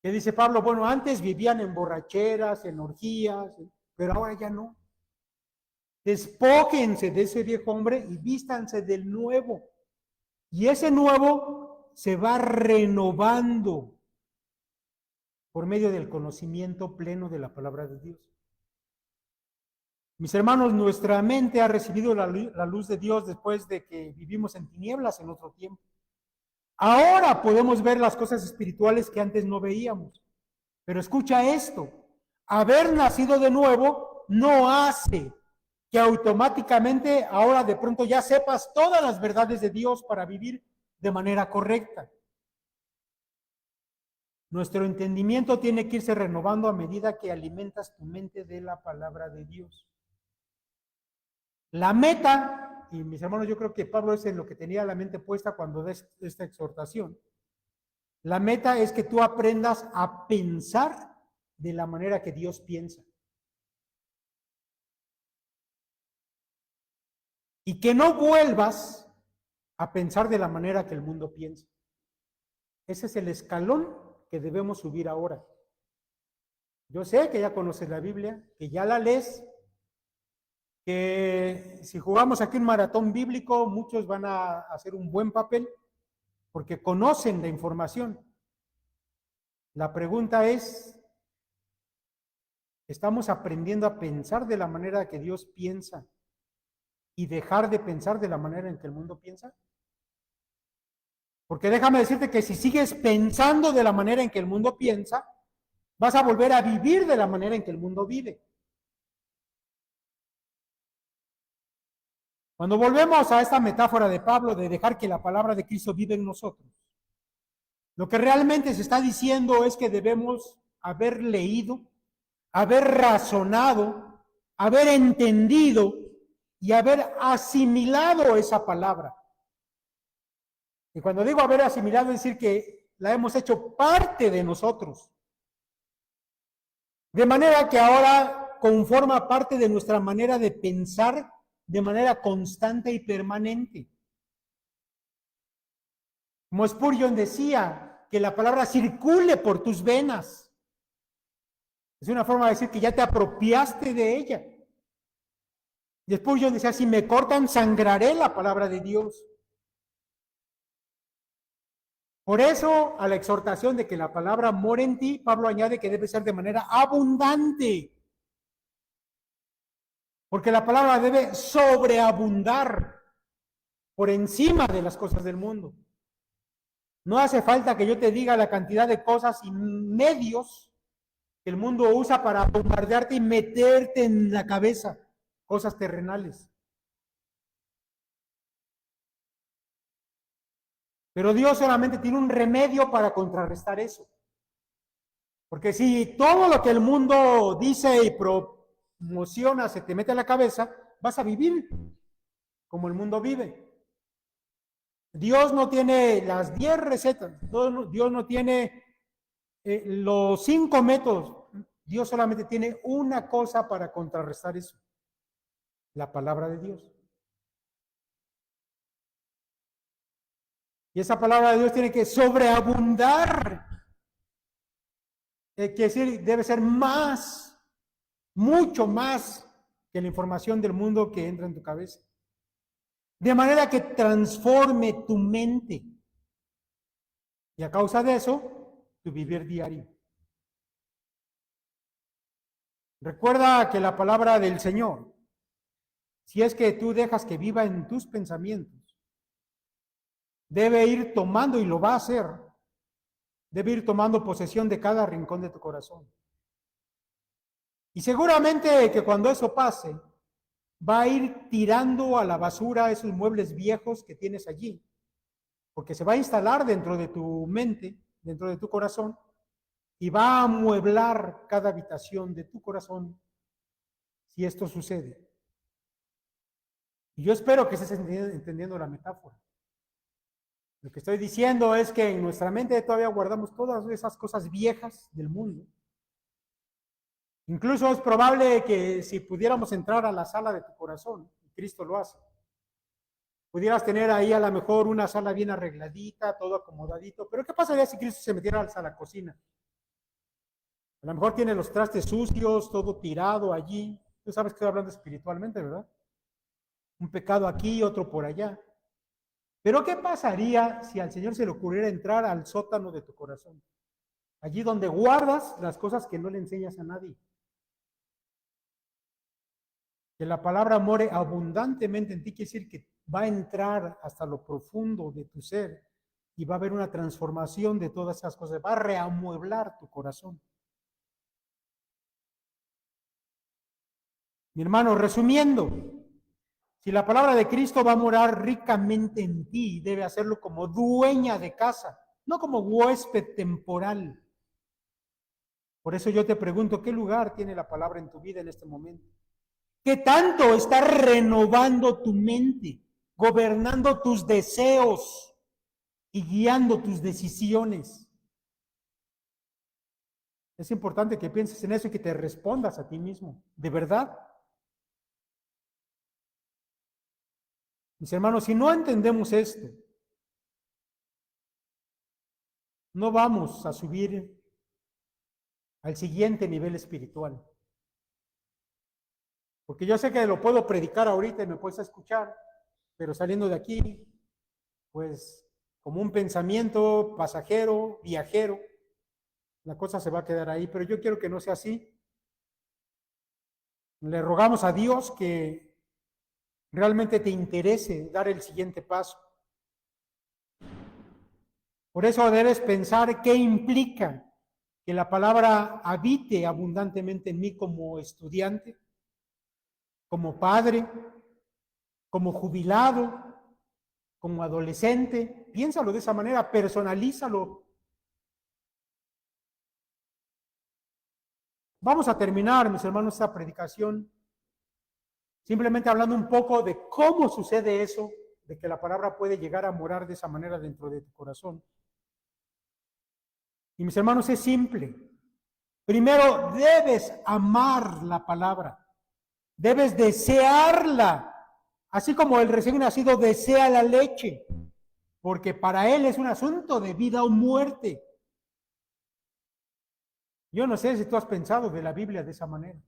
Speaker 1: Que dice Pablo, bueno, antes vivían en borracheras, en orgías, pero ahora ya no. Despójense de ese viejo hombre y vístanse del nuevo. Y ese nuevo se va renovando por medio del conocimiento pleno de la palabra de Dios. Mis hermanos, nuestra mente ha recibido la luz de Dios después de que vivimos en tinieblas en otro tiempo. Ahora podemos ver las cosas espirituales que antes no veíamos. Pero escucha esto, haber nacido de nuevo no hace que automáticamente ahora de pronto ya sepas todas las verdades de Dios para vivir de manera correcta. Nuestro entendimiento tiene que irse renovando a medida que alimentas tu mente de la palabra de Dios. La meta, y mis hermanos, yo creo que Pablo es en lo que tenía la mente puesta cuando da esta exhortación. La meta es que tú aprendas a pensar de la manera que Dios piensa. Y que no vuelvas a pensar de la manera que el mundo piensa. Ese es el escalón que debemos subir ahora. Yo sé que ya conoces la Biblia, que ya la lees, que si jugamos aquí un maratón bíblico, muchos van a hacer un buen papel porque conocen la información. La pregunta es, ¿estamos aprendiendo a pensar de la manera que Dios piensa y dejar de pensar de la manera en que el mundo piensa? Porque déjame decirte que si sigues pensando de la manera en que el mundo piensa, vas a volver a vivir de la manera en que el mundo vive. Cuando volvemos a esta metáfora de Pablo de dejar que la palabra de Cristo vive en nosotros, lo que realmente se está diciendo es que debemos haber leído, haber razonado, haber entendido y haber asimilado esa palabra. Y cuando digo haber asimilado, es decir que la hemos hecho parte de nosotros. De manera que ahora conforma parte de nuestra manera de pensar de manera constante y permanente. Como Spurgeon decía, que la palabra circule por tus venas. Es una forma de decir que ya te apropiaste de ella. Y Spurgeon decía, si me cortan, sangraré la palabra de Dios. Por eso, a la exhortación de que la palabra mora en ti, Pablo añade que debe ser de manera abundante. Porque la palabra debe sobreabundar por encima de las cosas del mundo. No hace falta que yo te diga la cantidad de cosas y medios que el mundo usa para bombardearte y meterte en la cabeza cosas terrenales. Pero Dios solamente tiene un remedio para contrarrestar eso. Porque si todo lo que el mundo dice y promociona se te mete a la cabeza, vas a vivir como el mundo vive. Dios no tiene las 10 recetas, Dios no tiene los 5 métodos, Dios solamente tiene una cosa para contrarrestar eso, la palabra de Dios. Y esa palabra de Dios tiene que sobreabundar, quiere decir, debe ser más, mucho más que la información del mundo que entra en tu cabeza. De manera que transforme tu mente. Y a causa de eso, tu vivir diario. Recuerda que la palabra del Señor, si es que tú dejas que viva en tus pensamientos, debe ir tomando, y lo va a hacer, debe ir tomando posesión de cada rincón de tu corazón. Y seguramente que cuando eso pase, va a ir tirando a la basura esos muebles viejos que tienes allí, porque se va a instalar dentro de tu mente, dentro de tu corazón, y va a amueblar cada habitación de tu corazón si esto sucede. Y yo espero que estés entendiendo la metáfora. Lo que estoy diciendo es que en nuestra mente todavía guardamos todas esas cosas viejas del mundo. Incluso es probable que si pudiéramos entrar a la sala de tu corazón, y Cristo lo hace, pudieras tener ahí a lo mejor una sala bien arregladita, todo acomodadito, pero ¿qué pasaría si Cristo se metiera a la cocina? A lo mejor tiene los trastes sucios, todo tirado allí. Tú sabes que estoy hablando espiritualmente, ¿verdad? Un pecado aquí, otro por allá. Pero ¿qué pasaría si al Señor se le ocurriera entrar al sótano de tu corazón? Allí donde guardas las cosas que no le enseñas a nadie. Que la palabra more abundantemente en ti quiere decir que va a entrar hasta lo profundo de tu ser y va a haber una transformación de todas esas cosas. Va a reamueblar tu corazón. Mi hermano, resumiendo, si la palabra de Cristo va a morar ricamente en ti, debe hacerlo como dueña de casa, no como huésped temporal. Por eso yo te pregunto, ¿qué lugar tiene la palabra en tu vida en este momento? ¿Qué tanto está renovando tu mente, gobernando tus deseos y guiando tus decisiones? Es importante que pienses en eso y que te respondas a ti mismo. ¿De verdad? Mis hermanos, si no entendemos esto, no vamos a subir al siguiente nivel espiritual. Porque yo sé que lo puedo predicar ahorita y me puedes escuchar, pero saliendo de aquí, pues como un pensamiento pasajero, viajero, la cosa se va a quedar ahí, pero yo quiero que no sea así. Le rogamos a Dios que realmente te interese dar el siguiente paso. Por eso debes pensar qué implica que la palabra habite abundantemente en mí como estudiante, como padre, como jubilado, como adolescente. Piénsalo de esa manera, personalízalo. Vamos a terminar, mis hermanos, esta predicación simplemente hablando un poco de cómo sucede eso, de que la palabra puede llegar a morar de esa manera dentro de tu corazón. Y mis hermanos, es simple. Primero, debes amar la palabra. Debes desearla. Así como el recién nacido desea la leche. Porque para él es un asunto de vida o muerte. Yo no sé si tú has pensado de la Biblia de esa manera.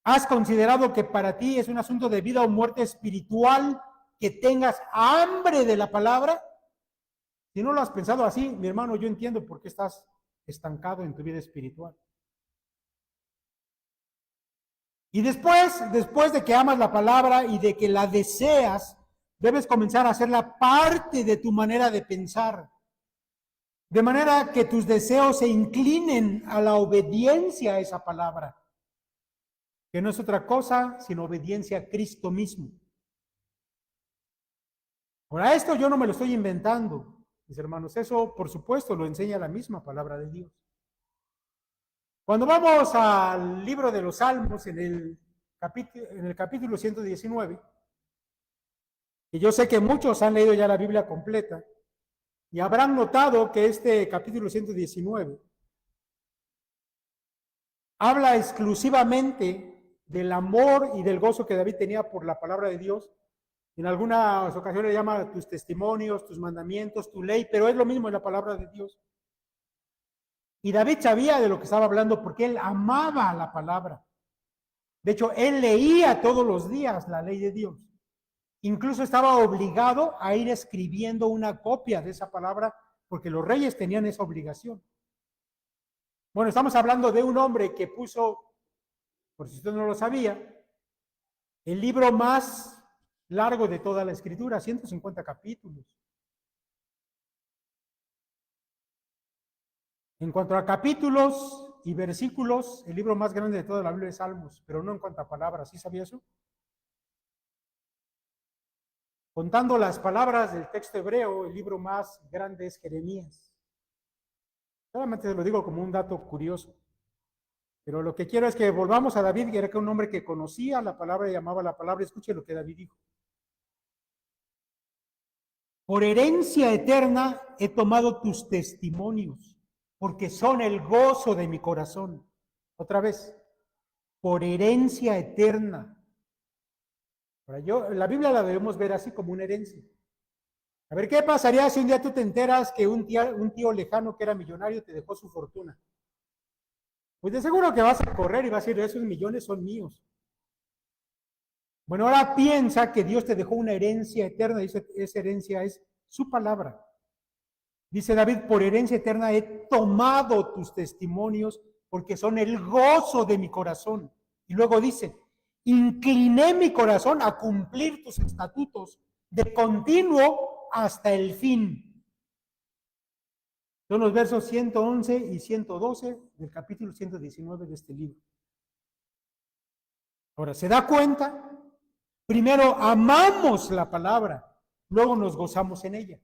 Speaker 1: ¿Has considerado que para ti es un asunto de vida o muerte espiritual que tengas hambre de la palabra? Si no lo has pensado así, mi hermano, yo entiendo por qué estás estancado en tu vida espiritual. Y después de que amas la palabra y de que la deseas, debes comenzar a hacerla parte de tu manera de pensar. De manera que tus deseos se inclinen a la obediencia a esa palabra, que no es otra cosa sino obediencia a Cristo mismo. Ahora, esto yo no me lo estoy inventando, mis hermanos. Eso, por supuesto, lo enseña la misma palabra de Dios. Cuando vamos al libro de los Salmos, en el capítulo 119, que yo sé que muchos han leído ya la Biblia completa, y habrán notado que este capítulo 119 habla exclusivamente del amor y del gozo que David tenía por la palabra de Dios. En algunas ocasiones le llama tus testimonios, tus mandamientos, tu ley, pero es lo mismo en la palabra de Dios. Y David sabía de lo que estaba hablando porque él amaba la palabra. De hecho, él leía todos los días la ley de Dios. Incluso estaba obligado a ir escribiendo una copia de esa palabra porque los reyes tenían esa obligación. Bueno, estamos hablando de un hombre que puso, por si usted no lo sabía, el libro más largo de toda la escritura, 150 capítulos. En cuanto a capítulos y versículos, el libro más grande de toda la Biblia es Salmos, pero no en cuanto a palabras. ¿Sí sabía eso? Contando las palabras del texto hebreo, el libro más grande es Jeremías. Solamente se lo digo como un dato curioso. Pero lo que quiero es que volvamos a David, que era un hombre que conocía la palabra y amaba la palabra. Escuche lo que David dijo. Por herencia eterna he tomado tus testimonios, porque son el gozo de mi corazón. Otra vez, por herencia eterna. Ahora la Biblia la debemos ver así como una herencia. A ver, ¿qué pasaría si un día tú te enteras que un tío lejano que era millonario te dejó su fortuna? Pues de seguro que vas a correr y vas a decir, esos millones son míos. Bueno, ahora piensa que Dios te dejó una herencia eterna, y esa herencia es su palabra. Dice David, por herencia eterna he tomado tus testimonios porque son el gozo de mi corazón. Y luego dice, incliné mi corazón a cumplir tus estatutos de continuo hasta el fin. Son los versos 111 y 112 del capítulo 119 de este libro. Ahora, ¿se da cuenta? Primero amamos la palabra, luego nos gozamos en ella.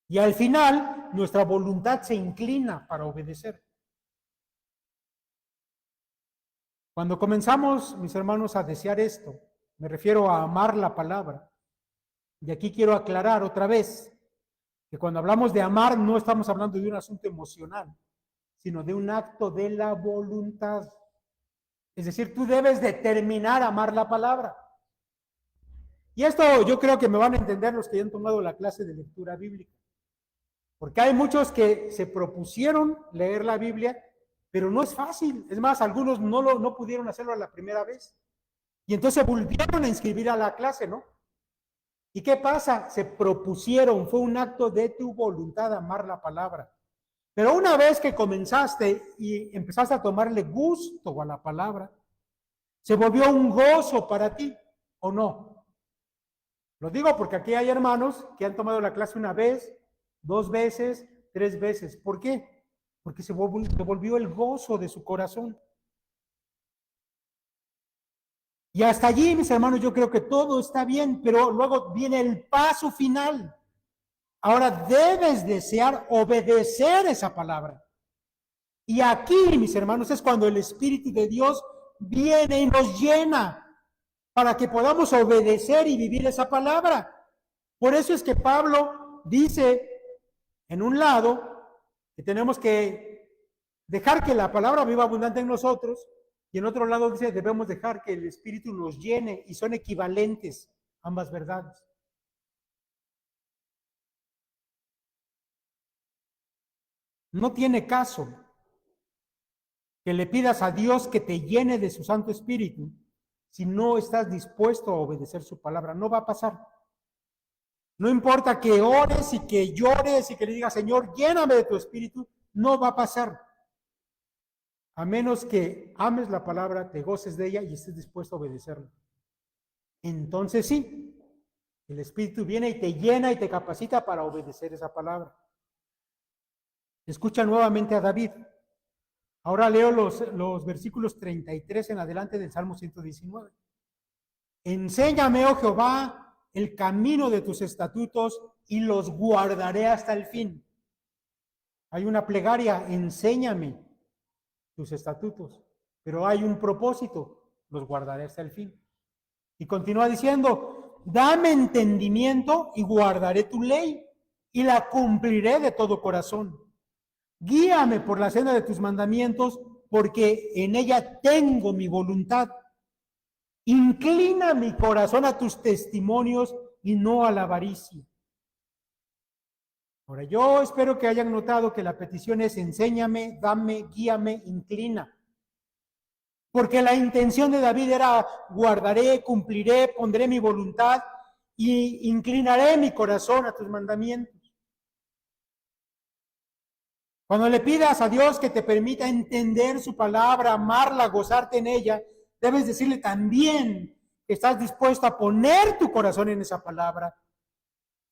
Speaker 1: Y al final, nuestra voluntad se inclina para obedecer. Cuando comenzamos, mis hermanos, a desear esto, me refiero a amar la palabra. Y aquí quiero aclarar otra vez que cuando hablamos de amar no estamos hablando de un asunto emocional, sino de un acto de la voluntad. Es decir, tú debes determinar amar la palabra. Y esto yo creo que me van a entender los que ya han tomado la clase de lectura bíblica. Porque hay muchos que se propusieron leer la Biblia, pero no es fácil. Es más, algunos no pudieron hacerlo a la primera vez. Y entonces volvieron a inscribir a la clase, ¿no? ¿Y qué pasa? Se propusieron, fue un acto de tu voluntad amar la palabra. Pero una vez que comenzaste y empezaste a tomarle gusto a la palabra, se volvió un gozo para ti, ¿o no? Lo digo porque aquí hay hermanos que han tomado la clase una vez, 2 veces, 3 veces. ¿Por qué? Porque se volvió el gozo de su corazón. Y hasta allí, mis hermanos, yo creo que todo está bien, pero luego viene el paso final. Ahora debes desear obedecer esa palabra. Y aquí, mis hermanos, es cuando el Espíritu de Dios viene y nos llena para que podamos obedecer y vivir esa palabra. Por eso es que Pablo dice en un lado que tenemos que dejar que la palabra viva abundante en nosotros, y en otro lado dice debemos dejar que el Espíritu nos llene, y son equivalentes ambas verdades. No tiene caso que le pidas a Dios que te llene de su Santo Espíritu si no estás dispuesto a obedecer su palabra. No va a pasar. No importa que ores y que llores y que le digas, Señor, lléname de tu Espíritu, no va a pasar. A menos que ames la palabra, te goces de ella y estés dispuesto a obedecerla. Entonces sí, el Espíritu viene y te llena y te capacita para obedecer esa palabra. Escucha nuevamente a David. Ahora leo los versículos 33 en adelante del Salmo 119. Enséñame, oh Jehová, el camino de tus estatutos y los guardaré hasta el fin. Hay una plegaria, enséñame tus estatutos, pero hay un propósito, los guardaré hasta el fin. Y continúa diciendo, dame entendimiento y guardaré tu ley y la cumpliré de todo corazón. Guíame por la senda de tus mandamientos, porque en ella tengo mi voluntad. Inclina mi corazón a tus testimonios y no a la avaricia. Ahora, yo espero que hayan notado que la petición es enséñame, dame, guíame, inclina. Porque la intención de David era guardaré, cumpliré, pondré mi voluntad y inclinaré mi corazón a tus mandamientos. Cuando le pidas a Dios que te permita entender su palabra, amarla, gozarte en ella, debes decirle también que estás dispuesto a poner tu corazón en esa palabra.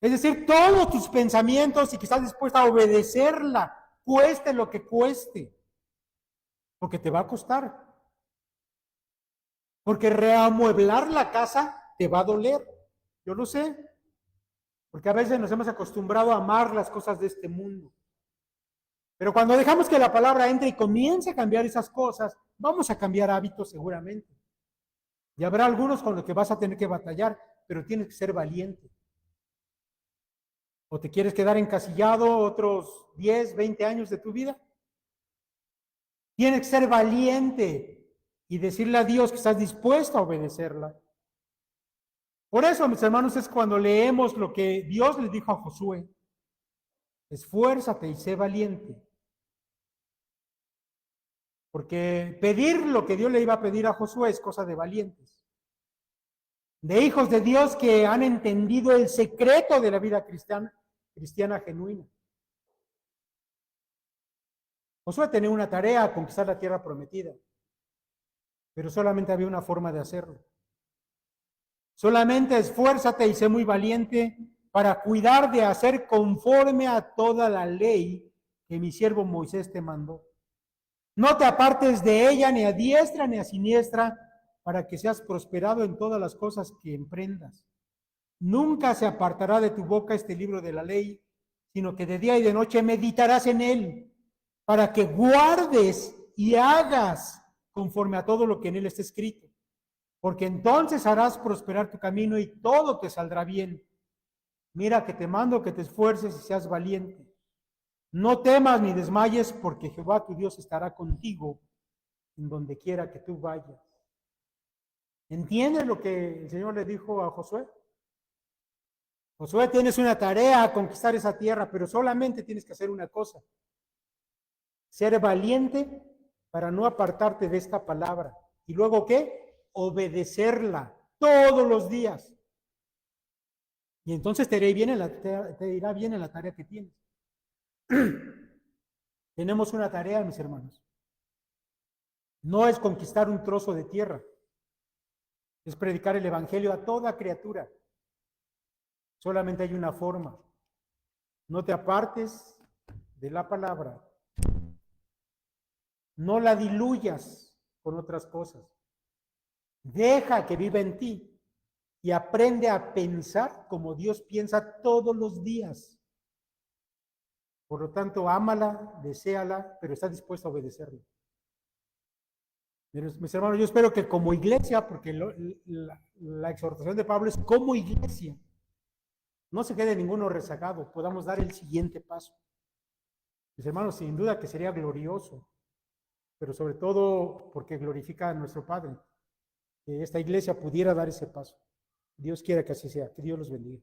Speaker 1: Es decir, todos tus pensamientos y que estás dispuesto a obedecerla, cueste lo que cueste. Porque te va a costar. Porque reamueblar la casa te va a doler. Yo lo sé. Porque a veces nos hemos acostumbrado a amar las cosas de este mundo. Pero cuando dejamos que la palabra entre y comience a cambiar esas cosas, vamos a cambiar hábitos seguramente. Y habrá algunos con los que vas a tener que batallar, pero tienes que ser valiente. ¿O te quieres quedar encasillado otros 10, 20 años de tu vida? Tienes que ser valiente y decirle a Dios que estás dispuesto a obedecerla. Por eso, mis hermanos, es cuando leemos lo que Dios le dijo a Josué. Esfuérzate y sé valiente. Porque pedir lo que Dios le iba a pedir a Josué es cosa de valientes, de hijos de Dios que han entendido el secreto de la vida cristiana genuina. Josué tenía una tarea, conquistar la tierra prometida, pero solamente había una forma de hacerlo. Solamente esfuérzate y sé muy valiente para cuidar de hacer conforme a toda la ley que mi siervo Moisés te mandó. No te apartes de ella ni a diestra ni a siniestra, para que seas prosperado en todas las cosas que emprendas. Nunca se apartará de tu boca este libro de la ley, sino que de día y de noche meditarás en él, para que guardes y hagas conforme a todo lo que en él está escrito. Porque entonces harás prosperar tu camino y todo te saldrá bien. Mira que te mando que te esfuerces y seas valiente. No temas ni desmayes, porque Jehová tu Dios estará contigo en donde quiera que tú vayas. ¿Entiendes lo que el Señor le dijo a Josué? Josué, tienes una tarea a conquistar esa tierra, pero solamente tienes que hacer una cosa: ser valiente para no apartarte de esta palabra. ¿Y luego qué? Obedecerla todos los días. Y entonces te irá bien en la tarea que tienes. Tenemos una tarea, mis hermanos. No es conquistar un trozo de tierra, es predicar el evangelio a toda criatura. Solamente hay una forma: no te apartes de la palabra, no la diluyas con otras cosas, deja que viva en ti y aprende a pensar como Dios piensa todos los días. Por lo tanto, ámala, deséala, pero está dispuesto a obedecerla. Mis hermanos, yo espero que como iglesia, porque la exhortación de Pablo es como iglesia, no se quede ninguno rezagado, podamos dar el siguiente paso. Mis hermanos, sin duda que sería glorioso, pero sobre todo porque glorifica a nuestro Padre, que esta iglesia pudiera dar ese paso. Dios quiera que así sea. Que Dios los bendiga.